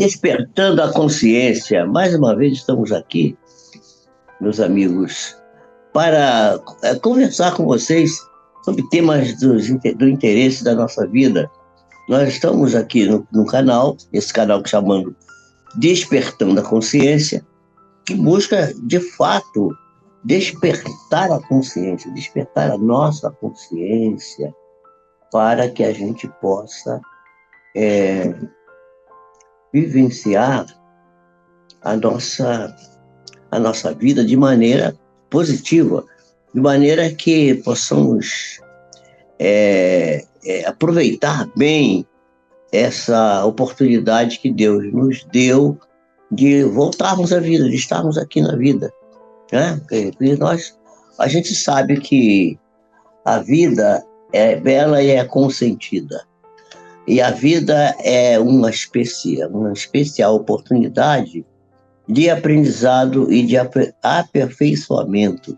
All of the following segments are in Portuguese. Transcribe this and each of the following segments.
Despertando a consciência. Mais uma vez estamos aqui, meus amigos, para conversar com vocês sobre temas do interesse da nossa vida. Nós estamos aqui no canal, esse canal que chamamos Despertando a Consciência, que busca, de fato, despertar a consciência, despertar a nossa consciência, para que a gente possa vivenciar a nossa vida de maneira positiva, de maneira que possamos aproveitar bem essa oportunidade que Deus nos deu de voltarmos à vida, de estarmos aqui na vida, né? E a gente sabe que a vida é bela e é consentida. E a vida é uma especial oportunidade de aprendizado e de aperfeiçoamento.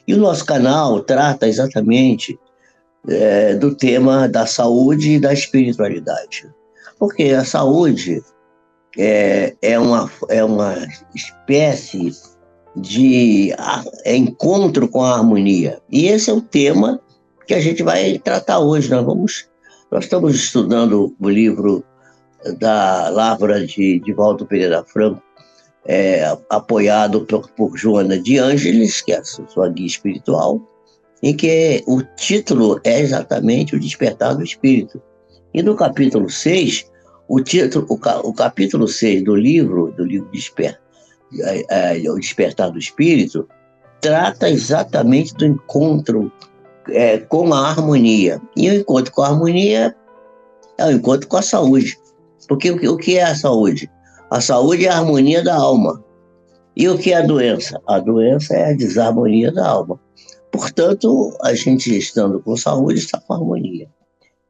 E o nosso canal trata exatamente do tema da saúde e da espiritualidade. Porque a saúde é uma espécie de encontro com a harmonia. E esse é o tema que a gente vai tratar hoje. Nós estamos estudando o livro da Lavra de Divaldo Pereira Franco, apoiado por Joana de Ângeles, que é a sua guia espiritual, em que o título é exatamente o Despertar do Espírito. E no capítulo 6, o capítulo 6 do livro o Despertar do Espírito, trata exatamente do encontro com a harmonia. E o encontro com a harmonia é o encontro com a saúde. Porque o que é a saúde? A saúde é a harmonia da alma. E o que é a doença? A doença é a desarmonia da alma. Portanto, a gente estando com saúde está com harmonia.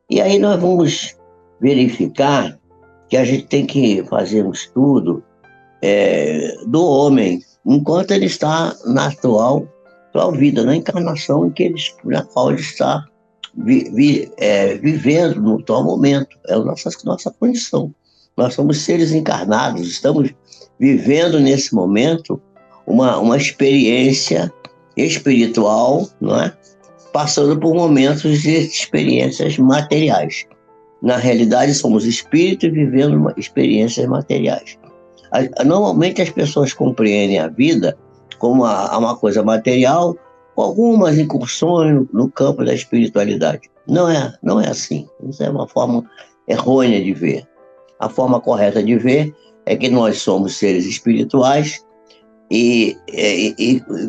E aí nós vamos verificar que a gente tem que fazer um estudo do homem enquanto ele está na atual vida, na encarnação na qual ele está vivendo no atual momento. É a nossa condição. Nós somos seres encarnados, estamos vivendo nesse momento uma experiência espiritual, não é? Passando por momentos de experiências materiais. Na realidade, somos espíritos vivendo experiências materiais. Normalmente as pessoas compreendem a vida como uma coisa material, com algumas incursões no campo da espiritualidade. Não é assim. Isso é uma forma errônea de ver. A forma correta de ver é que nós somos seres espirituais e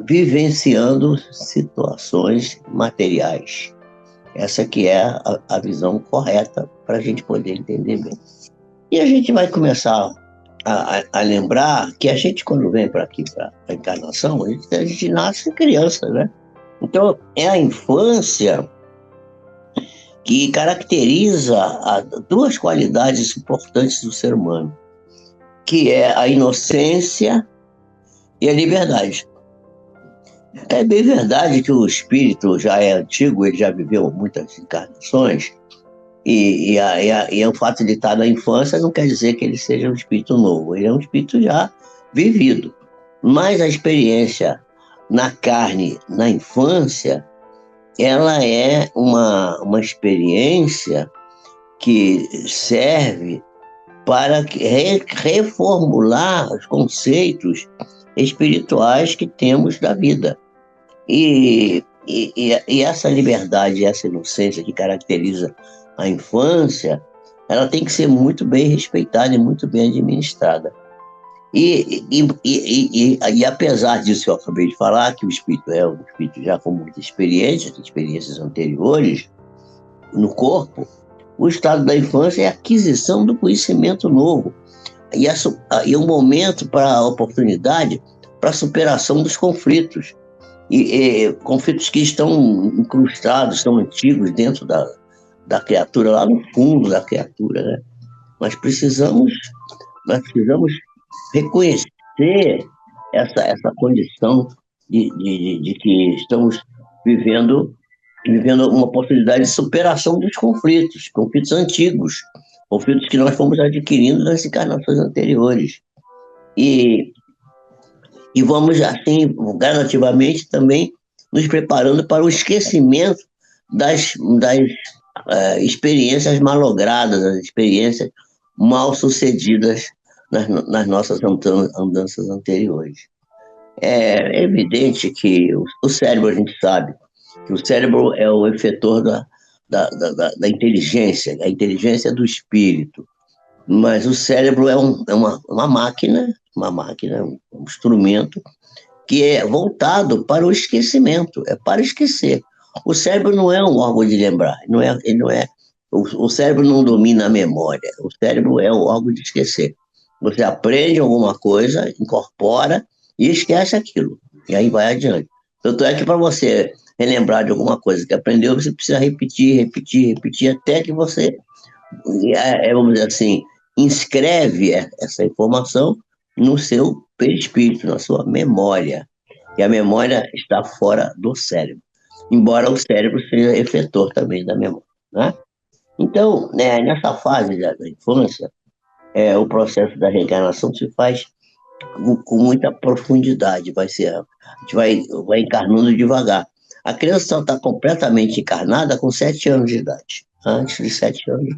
vivenciando situações materiais. Essa que é a visão correta para a gente poder entender bem. E a gente vai começar a lembrar que a gente, quando vem para aqui, para a encarnação, a gente nasce criança, né? Então, é a infância que caracteriza duas qualidades importantes do ser humano, que é a inocência e a liberdade. É bem verdade que o espírito já é antigo, ele já viveu muitas encarnações, e o fato de estar na infância não quer dizer que ele seja um espírito novo, ele é um espírito já vivido. Mas a experiência na carne, na infância, ela é uma experiência que serve para reformular os conceitos espirituais que temos da vida. E essa liberdade, essa inocência que caracteriza a infância, ela tem que ser muito bem respeitada e muito bem administrada. E apesar disso que eu acabei de falar, que o espírito é um espírito já com muita experiências anteriores no corpo, o estado da infância é a aquisição do conhecimento novo. E é um momento para a oportunidade para a superação dos conflitos. Conflitos que estão incrustados, estão antigos dentro da criatura, lá no fundo da criatura, né? Nós precisamos reconhecer essa condição de que estamos vivendo uma oportunidade de superação dos conflitos antigos, conflitos que nós fomos adquirindo nas encarnações anteriores. E, e vamos, assim, gradativamente também nos preparando para o esquecimento das experiências malogradas, as experiências mal sucedidas nas nossas andanças anteriores. É evidente que o cérebro, a gente sabe, que o cérebro é o efetor da inteligência, a inteligência do espírito. Mas o cérebro é uma máquina, um instrumento que é voltado para o esquecimento, é para esquecer. O cérebro não é um órgão de lembrar, ele não é, o cérebro não domina a memória, o cérebro é o órgão de esquecer. Você aprende alguma coisa, incorpora e esquece aquilo, e aí vai adiante. Tanto é que para você relembrar de alguma coisa que aprendeu, você precisa repetir, repetir, repetir, até que você, vamos dizer assim, inscreve essa informação no seu perispírito, na sua memória. E a memória está fora do cérebro, embora o cérebro seja efetor também da memória. Né? Então, né, nessa fase da infância, o processo da reencarnação se faz com muita profundidade, a gente vai encarnando devagar. A criança só está completamente encarnada com 7 anos de idade. Antes de 7 anos,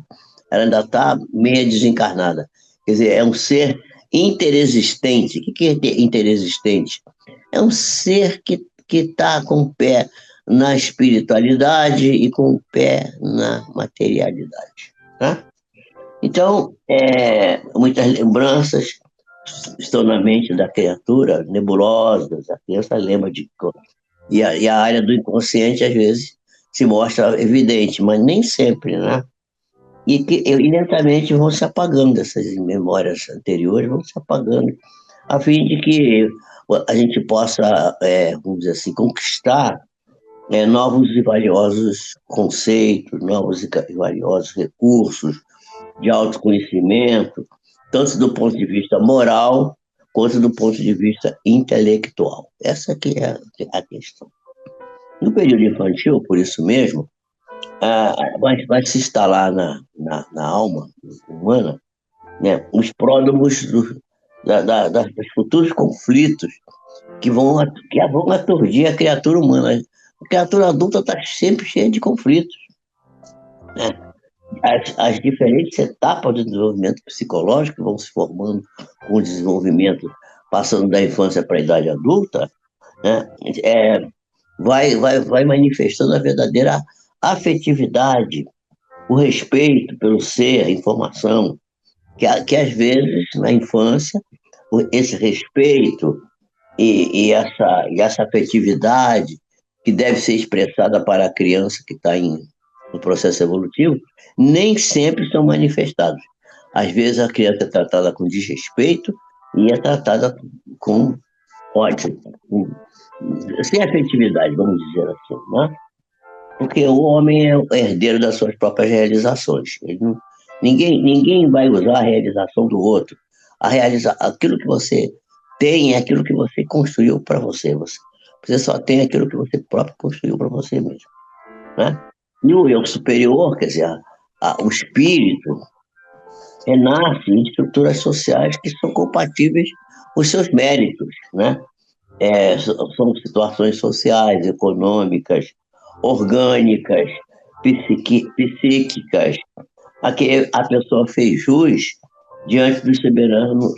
ela ainda está meia desencarnada. Quer dizer, é um ser interexistente. O que é interexistente? É um ser que está com o pé na espiritualidade e com o pé na materialidade. Né? Então, muitas lembranças estão na mente da criatura, nebulosas, a criança lembra de. E a área do inconsciente, às vezes, se mostra evidente, mas nem sempre, né? E lentamente vão se apagando essas memórias anteriores, vão se apagando, a fim de que a gente possa, vamos dizer assim, conquistar novos e valiosos conceitos, novos e valiosos recursos de autoconhecimento, tanto do ponto de vista moral, quanto do ponto de vista intelectual. Essa que é a questão. No período infantil, por isso mesmo, vai se instalar na alma humana, né, os pródromos dos futuros conflitos que vão aturdir a criatura humana. A criatura adulta está sempre cheia de conflitos. Né? As diferentes etapas do desenvolvimento psicológico vão se formando com o desenvolvimento, passando da infância para a idade adulta, né? Vai manifestando a verdadeira afetividade, o respeito pelo ser, a informação, que às vezes, na infância, esse respeito e essa afetividade que deve ser expressada para a criança que está no processo evolutivo, nem sempre são manifestados. Às vezes a criança é tratada com desrespeito e é tratada com ódio, sem afetividade, vamos dizer assim, né? Porque o homem é o herdeiro das suas próprias realizações. Ninguém vai usar a realização do outro. Aquilo que você tem é aquilo que você construiu para você. Você só tem aquilo que você próprio construiu para você mesmo. Né? E o eu superior, quer dizer, o espírito, renasce em estruturas sociais que são compatíveis com os seus méritos. Né? São situações sociais, econômicas, orgânicas, psíquicas, a que a pessoa fez jus diante dos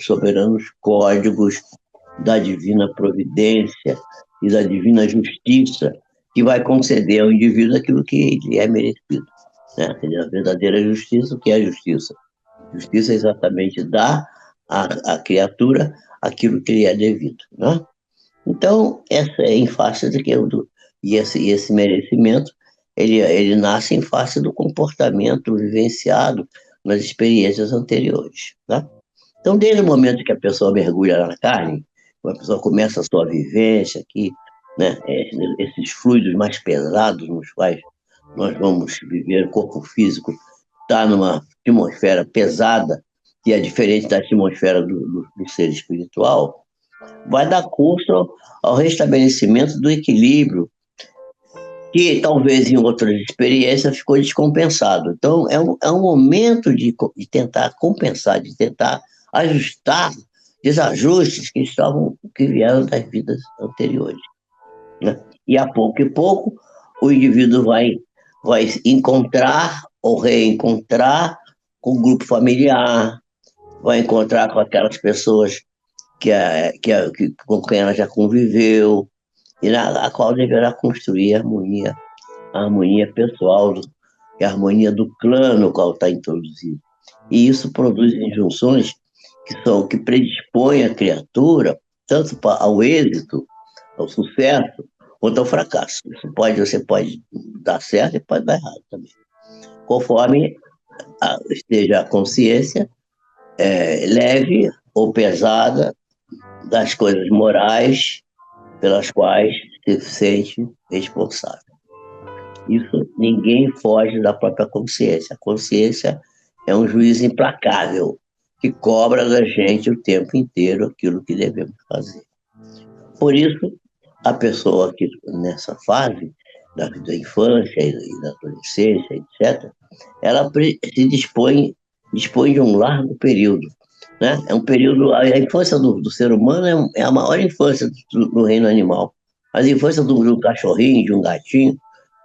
soberanos códigos da divina providência e da divina justiça, que vai conceder ao indivíduo aquilo que lhe é merecido. Né? A verdadeira justiça, o que é a justiça? Justiça é exatamente dar à criatura aquilo que lhe é devido. Né? Então, essa é em face esse merecimento, ele nasce em face do comportamento vivenciado nas experiências anteriores. Tá? Então, desde o momento que a pessoa mergulha na carne, a pessoa começa a sua vivência aqui, né, esses fluidos mais pesados nos quais nós vamos viver, o corpo físico está numa atmosfera pesada, que é diferente da atmosfera do ser espiritual, vai dar curso ao restabelecimento do equilíbrio que talvez em outras experiências ficou descompensado. Então, é um momento de tentar compensar, de tentar ajustar desajustes que vieram das vidas anteriores, né? E a pouco e pouco, o indivíduo vai encontrar ou reencontrar com o grupo familiar, vai encontrar com aquelas pessoas com quem ela já conviveu, e a qual deverá construir a harmonia pessoal, e a harmonia do clã no qual está introduzido. E isso produz injunções que predispõem a criatura tanto ao êxito, ao sucesso, quanto ao fracasso. Você pode dar certo e pode dar errado também. Conforme esteja a consciência leve ou pesada das coisas morais pelas quais se sente responsável. Isso ninguém foge da própria consciência. A consciência é um juiz implacável que cobra da gente o tempo inteiro aquilo que devemos fazer. Por isso, a pessoa que nessa fase da infância e da adolescência, etc., ela se dispõe de um largo período, né? É um período, a infância do ser humano é a maior infância do reino animal. A infância do cachorrinho, de um gatinho,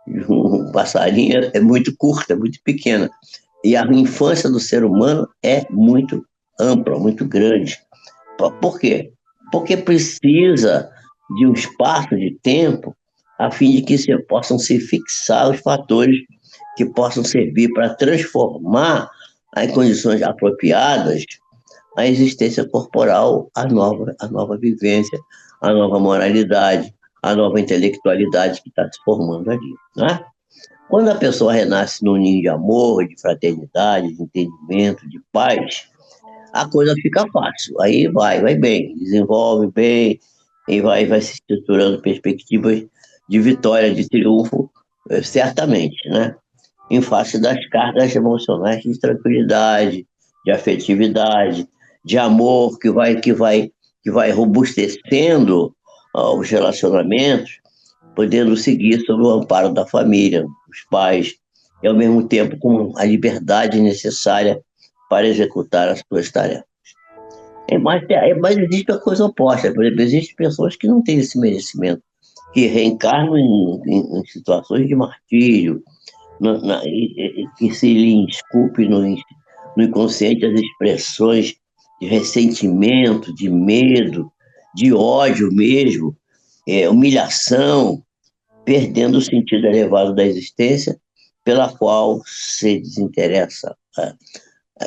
de um passarinho é muito curta, é muito pequena. E a infância do ser humano é muito ampla, muito grande. Por quê? Porque precisa de um espaço de tempo a fim de que possam se fixar os fatores que possam servir para transformar em condições apropriadas a existência corporal, a nova vivência, a nova moralidade, a nova intelectualidade que está se formando ali. Né? Quando a pessoa renasce num ninho de amor, de fraternidade, de entendimento, de paz, a coisa fica fácil. Aí vai bem, desenvolve bem, e vai se estruturando perspectivas de vitória, de triunfo, certamente, né? Em face das cargas emocionais de tranquilidade, de afetividade, de amor que vai robustecendo os relacionamentos, podendo seguir sob o amparo da família, dos pais, e ao mesmo tempo com a liberdade necessária para executar as suas tarefas. Mas existe a coisa oposta. Por exemplo, existem pessoas que não têm esse merecimento, que reencarnam em situações de martírio, que se lhe esculpe no inconsciente as expressões de ressentimento, de medo, de ódio mesmo, humilhação, perdendo o sentido elevado da existência, pela qual se desinteressa.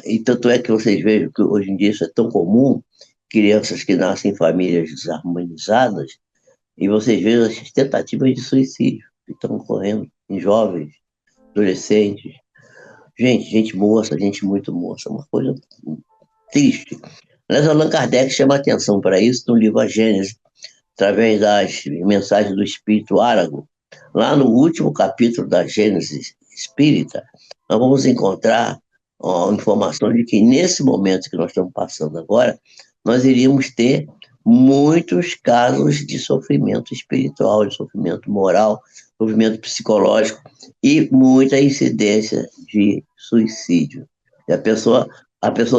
E tanto é que vocês vejam que hoje em dia isso é tão comum, crianças que nascem em famílias desarmonizadas, e vocês veem as tentativas de suicídio que estão ocorrendo em jovens, adolescentes, gente moça, gente muito moça, uma coisa triste. Mas Allan Kardec chama atenção para isso no livro A Gênese, através das mensagens do Espírito Árago. Lá no último capítulo da Gênese Espírita, nós vamos encontrar a informação de que nesse momento que nós estamos passando agora, nós iríamos ter muitos casos de sofrimento espiritual, de sofrimento moral, sofrimento psicológico e muita incidência de suicídio. E a pessoa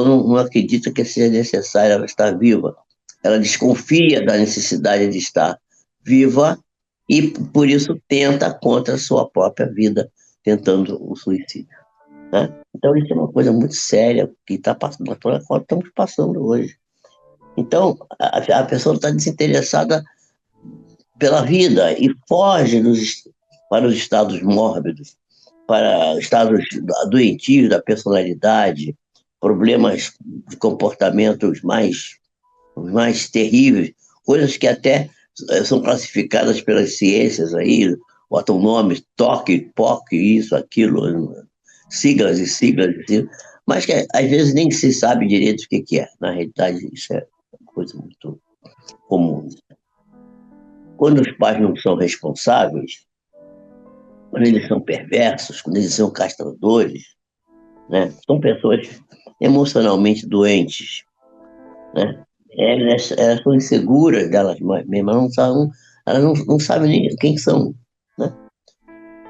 não acredita que seja necessário ela estar viva. Ela desconfia da necessidade de estar viva e, por isso, tenta contra a sua própria vida, tentando o suicídio. Né? Então, isso é uma coisa muito séria que está passando, pela qual estamos passando hoje. Então, a pessoa está desinteressada pela vida e foge para os estados mórbidos, para estados doentios da personalidade, problemas de comportamentos mais terríveis, coisas que até são classificadas pelas ciências aí, botam nomes, toque, POC, isso, aquilo, siglas e siglas, mas que às vezes nem se sabe direito o que é. Na realidade, isso é uma coisa muito comum. Quando os pais não são responsáveis, quando eles são perversos, quando eles são castradores, né? São pessoas emocionalmente doentes, né? Elas são inseguras delas mesmas, elas não sabem nem quem são, né?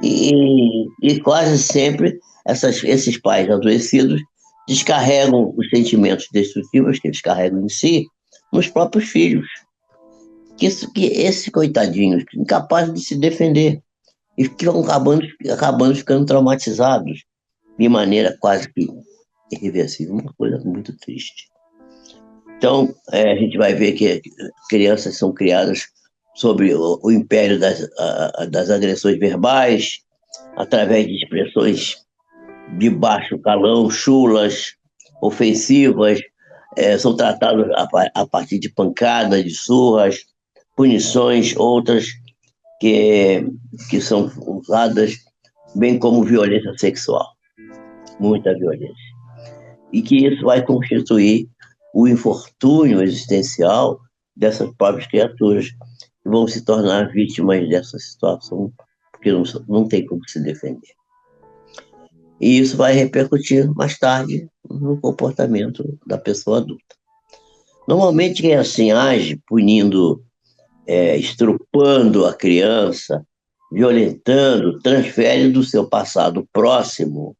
E quase sempre esses pais adoecidos descarregam os sentimentos destrutivos que eles carregam em si nos próprios filhos. Que esses coitadinhos, incapazes de se defender, e que vão acabando ficando traumatizados de maneira quase que irreversível, uma coisa muito triste. Então, a gente vai ver que crianças são criadas sobre o império das agressões verbais, através de expressões de baixo calão, chulas, ofensivas, são tratados a partir de pancadas, de surras, punições, outras que são usadas bem como violência sexual, muita violência. E que isso vai constituir o infortúnio existencial dessas próprias criaturas que vão se tornar vítimas dessa situação, porque não tem como se defender. E isso vai repercutir mais tarde no comportamento da pessoa adulta. Normalmente quem assim age, punindo, estrupando a criança, violentando, transfere do seu passado próximo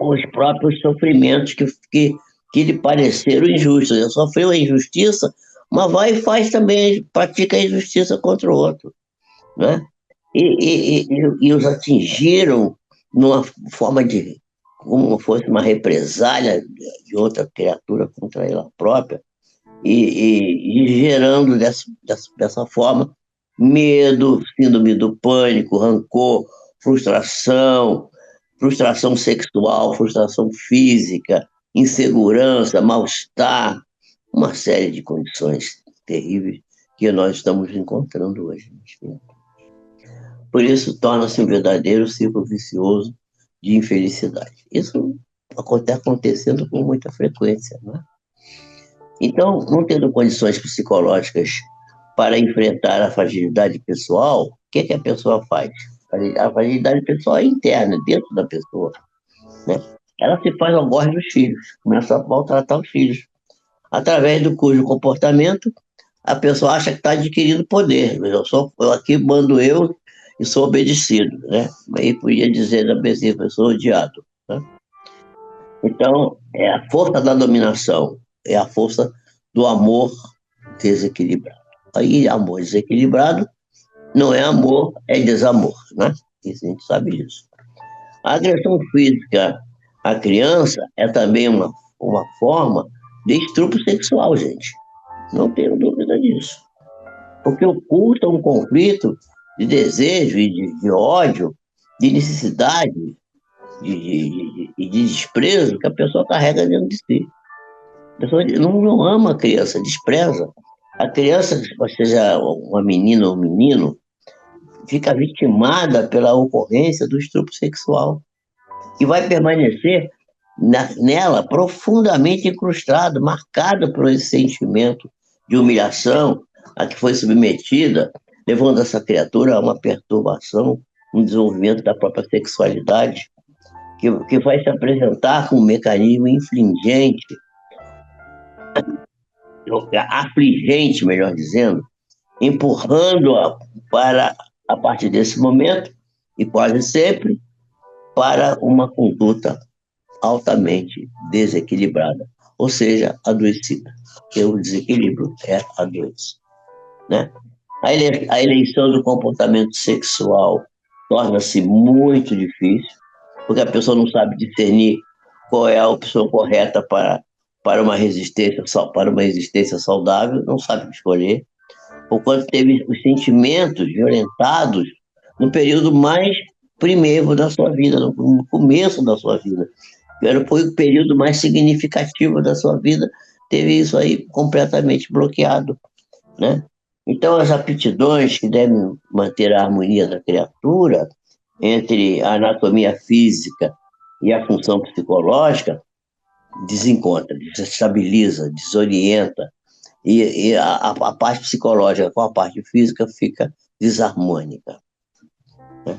os próprios sofrimentos que lhe pareceram injustos. Ele sofreu a injustiça, mas vai e faz também, pratica a injustiça contra o outro. Né? E os atingiram numa forma de, como fosse uma represália de outra criatura contra ela própria, e gerando dessa forma medo, síndrome do pânico, rancor, frustração sexual, frustração física, insegurança, mal-estar, uma série de condições terríveis que nós estamos encontrando hoje. Por isso, torna-se um verdadeiro ciclo vicioso de infelicidade. Isso está acontecendo com muita frequência. Né? Então, não tendo condições psicológicas para enfrentar a fragilidade pessoal, o que a pessoa faz? A fragilidade pessoal é interna, dentro da pessoa. Né? Ela se faz ao gosto dos filhos, começa a maltratar os filhos, através do cujo comportamento a pessoa acha que está adquirindo poder. Eu aqui mando eu e sou obedecido. Né? Aí podia dizer da pessoa, eu sou odiado. Né? Então, é a força da dominação, é a força do amor desequilibrado. Aí, amor desequilibrado não é amor, é desamor, né? Isso a gente sabe disso. A agressão física à criança é também uma forma de estupro sexual, gente. Não tenho dúvida disso. Porque oculta um conflito de desejo e de ódio, de necessidade e de desprezo que a pessoa carrega dentro de si. A pessoa não ama a criança, despreza. A criança, seja uma menina ou um menino, fica vitimada pela ocorrência do estupro sexual e vai permanecer nela profundamente incrustado, marcado por esse sentimento de humilhação a que foi submetida, levando essa criatura a uma perturbação, um desenvolvimento da própria sexualidade, que vai se apresentar com um mecanismo infligente, afligente, melhor dizendo, empurrando-a para, a partir desse momento, e quase sempre, para uma conduta altamente desequilibrada, ou seja, adoecida, porque o desequilíbrio é a doença. Né? A eleição do comportamento sexual torna-se muito difícil, porque a pessoa não sabe discernir qual é a opção correta para uma existência saudável, não sabe escolher, porquanto teve os sentimentos violentados no período mais primeiro da sua vida, no começo da sua vida. Foi o período mais significativo da sua vida, teve isso aí completamente bloqueado. Né? Então, as aptidões que devem manter a harmonia da criatura entre a anatomia física e a função psicológica desencontra, desestabiliza, desorienta, e a parte psicológica com a parte física fica desarmônica. Né?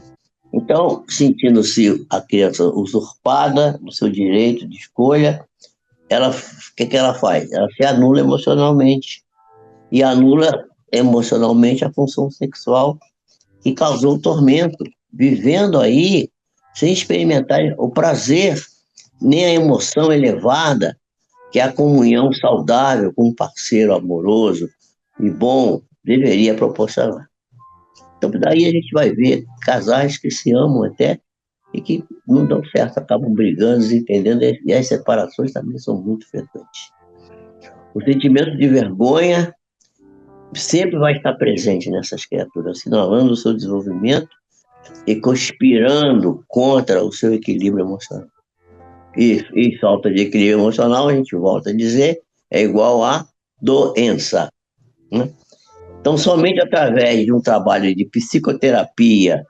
Então, sentindo-se a criança usurpada no seu direito de escolha, o que ela faz? Ela se anula emocionalmente, e anula emocionalmente a função sexual que causou tormento vivendo aí sem experimentar o prazer, nem a emoção elevada que a comunhão saudável com um parceiro amoroso e bom deveria proporcionar. Então, daí a gente vai ver casais que se amam até e que não dão certo, acabam brigando, desentendendo, e as separações também são muito frequentes. O sentimento de vergonha sempre vai estar presente nessas criaturas, assinalando o seu desenvolvimento e conspirando contra o seu equilíbrio emocional. E falta de equilíbrio emocional, a gente volta a dizer, é igual a doença. Né? Então, somente através de um trabalho de psicoterapia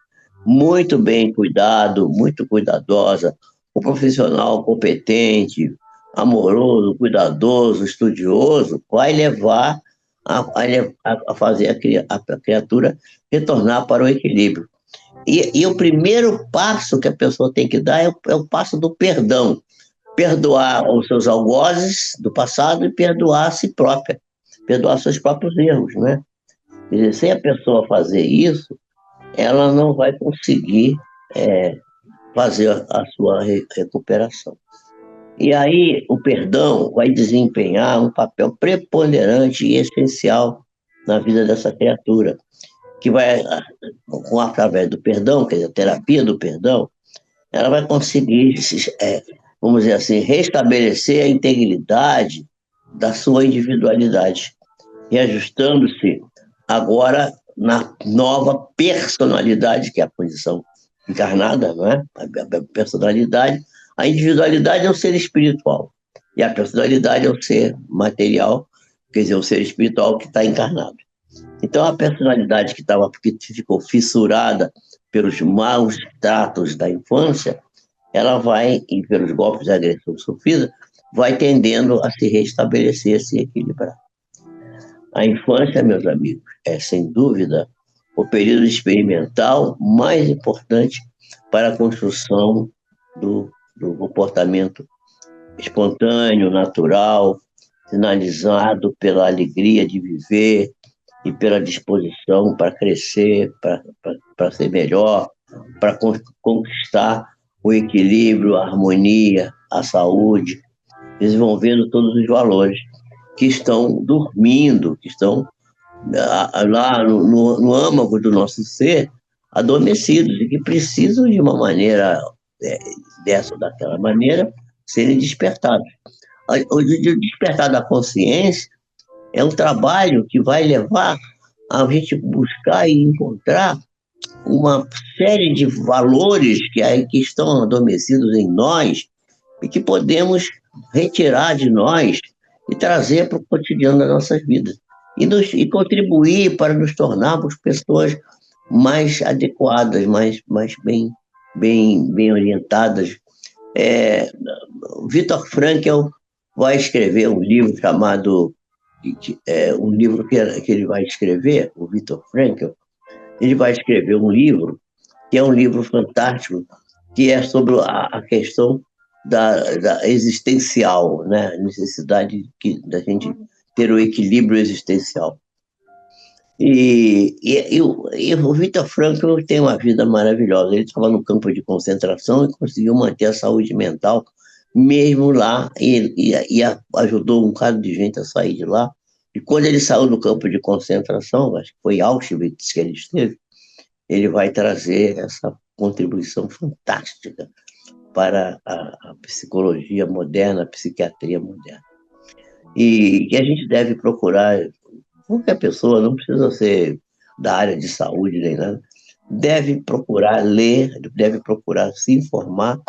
muito bem cuidado, muito cuidadosa, um profissional competente, amoroso, cuidadoso, estudioso, vai levar a fazer a criatura retornar para o equilíbrio. E o primeiro passo que a pessoa tem que dar é o passo do perdão. Perdoar os seus algozes do passado e perdoar a si própria. Perdoar seus próprios erros, né? Quer dizer, sem a pessoa fazer isso, ela não vai conseguir fazer a sua recuperação. E aí o perdão vai desempenhar um papel preponderante e essencial na vida dessa criatura, que vai, através do perdão, quer dizer, a terapia do perdão, ela vai conseguir, vamos dizer assim, restabelecer a integridade da sua individualidade, reajustando-se agora na nova personalidade, que é a condição encarnada, não é? A personalidade, a individualidade é o ser espiritual e a personalidade é o ser material, quer dizer, o ser espiritual que está encarnado. Então, a personalidade que ficou fissurada pelos maus tratos da infância, ela vai, e pelos golpes de agressão sofrida, vai tendendo a se restabelecer, a se equilibrar. A infância, meus amigos, é sem dúvida o período experimental mais importante para a construção do comportamento espontâneo, natural, sinalizado pela alegria de viver e pela disposição para crescer, para ser melhor, para conquistar o equilíbrio, a harmonia, a saúde, desenvolvendo todos os valores que estão dormindo, que estão lá no âmago do nosso ser, adormecidos e que precisam de uma maneira dessa ou daquela maneira serem despertados. O despertar da consciência é um trabalho que vai levar a gente buscar e encontrar uma série de valores que estão adormecidos em nós e que podemos retirar de nós e trazer para o cotidiano das nossas vidas. E contribuir para nos tornarmos pessoas mais adequadas, mais bem orientadas. Viktor Frankl vai escrever um livro chamado um livro que ele vai escrever, o Viktor Frankl, ele vai escrever um livro que é um livro fantástico, que é sobre a questão da existencial, né? A necessidade da gente ter o equilíbrio existencial. E o Viktor Frankl tem uma vida maravilhosa. Ele estava no campo de concentração e conseguiu manter a saúde mental mesmo lá e ajudou um bocado de gente a sair de lá. E quando ele saiu do campo de concentração, acho que foi Auschwitz que ele esteve, ele vai trazer essa contribuição fantástica para a psicologia moderna, a psiquiatria moderna. E que a gente deve procurar, qualquer pessoa, não precisa ser da área de saúde nem nada, deve procurar ler, deve procurar se informar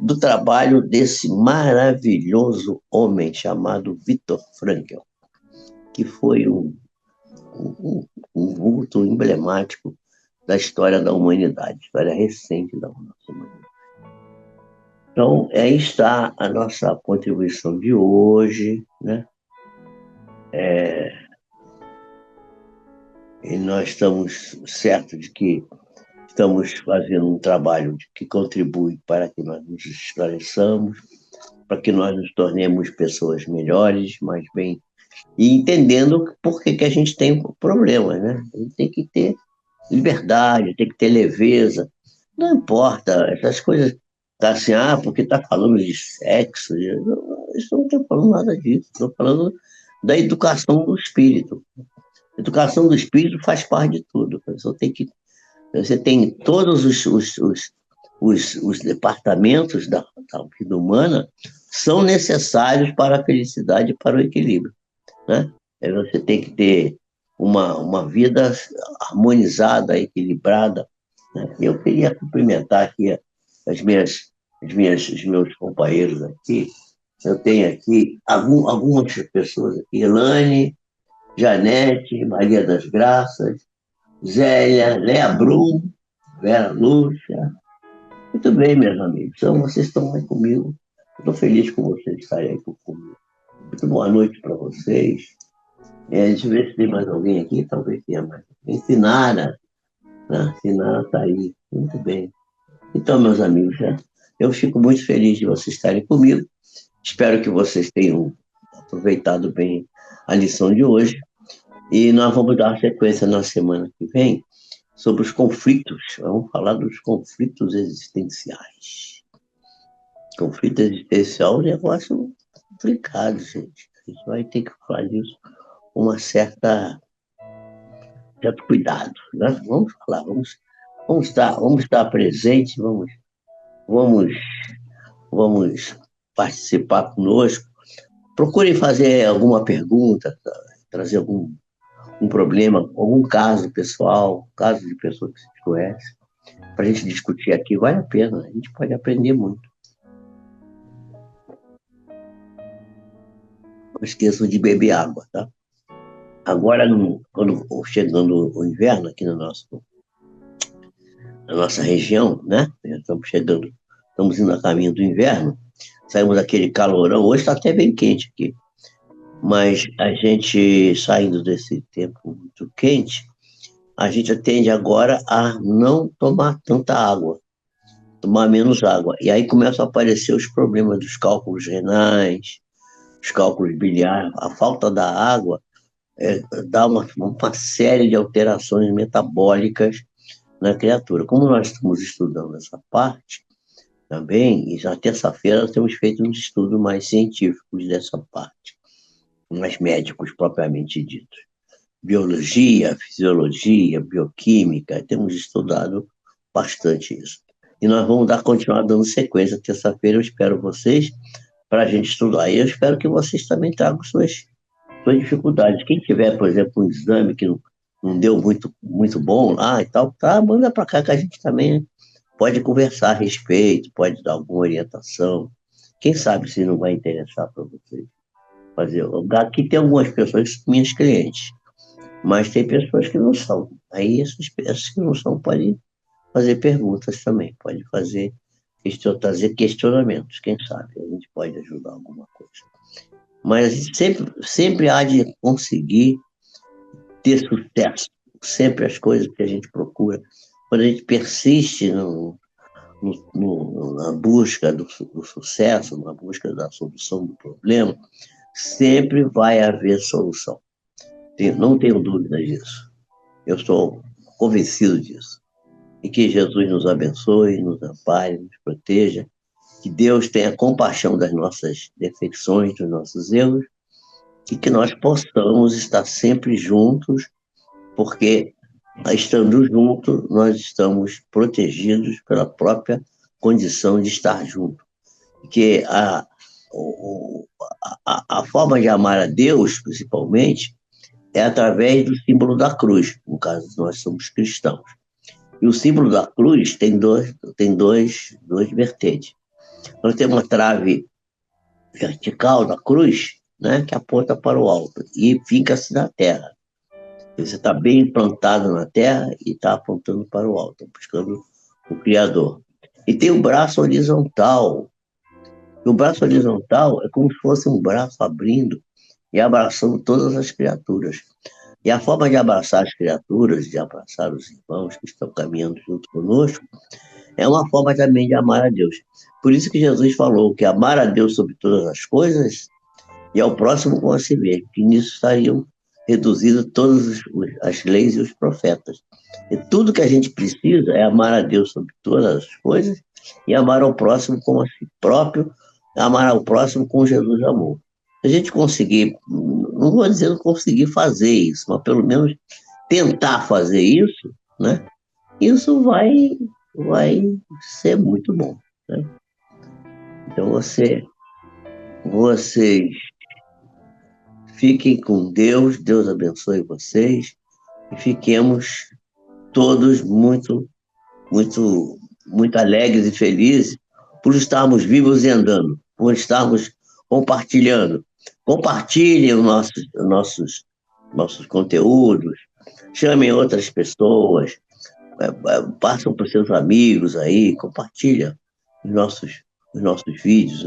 do trabalho desse maravilhoso homem chamado Viktor Frankl, que foi um vulto emblemático da história da humanidade, história recente da nossa humanidade. Então, aí está a nossa contribuição de hoje, né? E nós estamos certos de que estamos fazendo um trabalho que contribui para que nós nos esclareçamos, para que nós nos tornemos pessoas melhores, mais bem, e entendendo por que a gente tem problemas, né? A gente tem que ter liberdade, tem que ter leveza, Não importa, essas coisas, tá assim, porque tá falando de sexo, isso não estou falando nada disso, estou falando da educação do espírito. Educação do espírito faz parte de tudo. Você tem todos os departamentos da vida humana são necessários para a felicidade e para o equilíbrio, né? Você tem que ter uma vida harmonizada, equilibrada, né? Eu queria cumprimentar aqui os meus companheiros aqui. Eu tenho aqui algumas pessoas aqui, Elane, Janete, Maria das Graças, Zélia, Léa Brum, Vera Lúcia. Muito bem, meus amigos. Então, vocês estão aí comigo. Estou feliz com vocês estarem aí comigo. Muito boa noite para vocês. Deixa eu ver se tem mais alguém aqui. Talvez tenha mais. Sinara, né? Sinara está aí. Muito bem. Então, meus amigos, né? Eu fico muito feliz de vocês estarem comigo. Espero que vocês tenham aproveitado bem a lição de hoje. E nós vamos dar sequência na semana que vem sobre os conflitos. Vamos falar dos conflitos existenciais. Conflito existencial é um negócio complicado, gente. A gente vai ter que falar disso com certo cuidado, né? Vamos falar, vamos estar presentes, vamos, vamos participar conosco. Procurem fazer alguma pergunta, trazer um problema, algum caso pessoal, caso de pessoa que vocês conhecem, para a gente discutir aqui. Vale a pena, a gente pode aprender muito. Não esqueçam de beber água, tá? Agora, quando chegando o inverno aqui na nossa região, né? Estamos indo a caminho do inverno, saímos daquele calorão, hoje está até bem quente aqui, mas a gente saindo desse tempo muito quente, a gente tende agora a não tomar tanta água, tomar menos água. E aí começam a aparecer os problemas dos cálculos renais, os cálculos biliares, a falta da água dá uma série de alterações metabólicas na criatura. Como nós estamos estudando essa parte também, e já terça-feira temos feito uns estudos mais científicos dessa parte, mais médicos propriamente ditos. Biologia, fisiologia, bioquímica, temos estudado bastante isso. E nós vamos continuar dando sequência. Terça-feira eu espero vocês para a gente estudar. E eu espero que vocês também tragam suas dificuldades. Quem tiver, por exemplo, um exame que não deu muito bom lá e tal, tá, manda para cá que a gente também pode conversar a respeito, pode dar alguma orientação. Quem sabe se não vai interessar para vocês fazer. Aqui tem algumas pessoas que são minhas clientes, mas tem pessoas que não são. Aí essas que não são podem fazer perguntas também, pode trazer questionamentos. Quem sabe a gente pode ajudar alguma coisa. Mas sempre há de conseguir ter sucesso. Sempre as coisas que a gente procura. Quando a gente persiste na busca do sucesso, na busca da solução do problema, sempre vai haver solução. Não tenho dúvida disso. Eu estou convencido disso. E que Jesus nos abençoe, nos ampare, nos proteja. Que Deus tenha compaixão das nossas defecções, dos nossos erros, e que nós possamos estar sempre juntos, porque estando juntos, nós estamos protegidos pela própria condição de estar junto. Porque a forma de amar a Deus, principalmente, é através do símbolo da cruz. No caso, nós somos cristãos. E o símbolo da cruz tem dois vertentes. Nós temos uma trave vertical da cruz, né, que aponta para o alto e fica-se na terra. Você está bem plantado na terra e está apontando para o alto, buscando o Criador. E tem o braço horizontal. E o braço horizontal é como se fosse um braço abrindo e abraçando todas as criaturas. E a forma de abraçar as criaturas, de abraçar os irmãos que estão caminhando junto conosco, é uma forma também de amar a Deus. Por isso que Jesus falou que amar a Deus sobre todas as coisas e ao próximo como a si mesmo, que nisso estariam reduzido todas as leis e os profetas. E tudo que a gente precisa é amar a Deus sobre todas as coisas e amar ao próximo como a si próprio, amar ao próximo como Jesus amou. Se a gente conseguir, não vou dizer conseguir fazer isso, mas pelo menos tentar fazer isso, né? Isso vai ser muito bom, né? Então vocês fiquem com Deus, Deus abençoe vocês e fiquemos todos muito alegres e felizes por estarmos vivos e andando, por estarmos compartilhando. Compartilhem nossos conteúdos, chamem outras pessoas, passam para os seus amigos aí, compartilha os nossos, os nossos vídeos.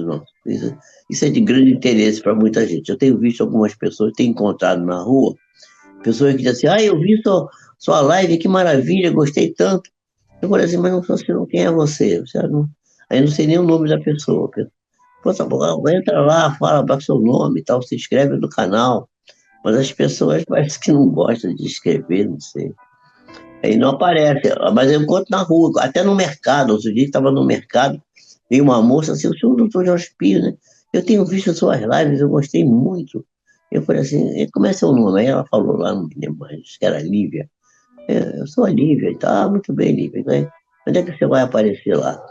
Isso é de grande interesse para muita gente. Eu tenho visto algumas pessoas, tenho encontrado na rua, pessoas que dizem assim, eu vi sua live, que maravilha, gostei tanto. Eu falei assim, mas não sei não, quem é você? Aí não sei nem o nome da pessoa. Pô, tá bom, entra lá, fala para seu nome e tal, se inscreve no canal. Mas as pessoas parece que não gostam de escrever, não sei. Aí não aparece, mas eu encontro na rua, até no mercado. Outro dia estava no mercado, veio uma moça assim, o senhor é o doutor Jorge Pio, né? Eu tenho visto suas lives, eu gostei muito. Eu falei assim, como é seu nome? Aí ela falou lá, não me lembro mais, que era Lívia. Eu sou a Lívia e tá, muito bem, Lívia. Né? Onde é que você vai aparecer lá?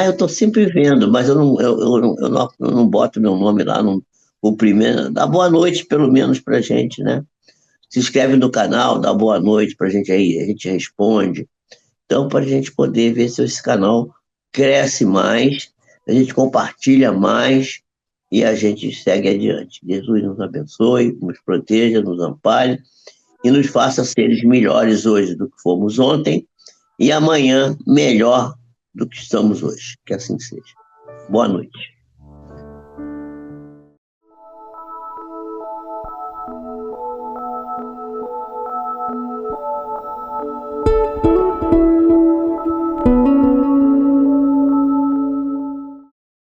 Eu estou sempre vendo, mas eu não boto meu nome lá, não, o primeiro. Dá boa noite, pelo menos, pra gente, né? Se inscreve no canal, dá boa noite pra gente aí, a gente responde. Então, para a gente poder ver se esse canal cresce mais, a gente compartilha mais e a gente segue adiante. Jesus nos abençoe, nos proteja, nos ampare e nos faça seres melhores hoje do que fomos ontem e amanhã melhor do que estamos hoje. Que assim seja. Boa noite.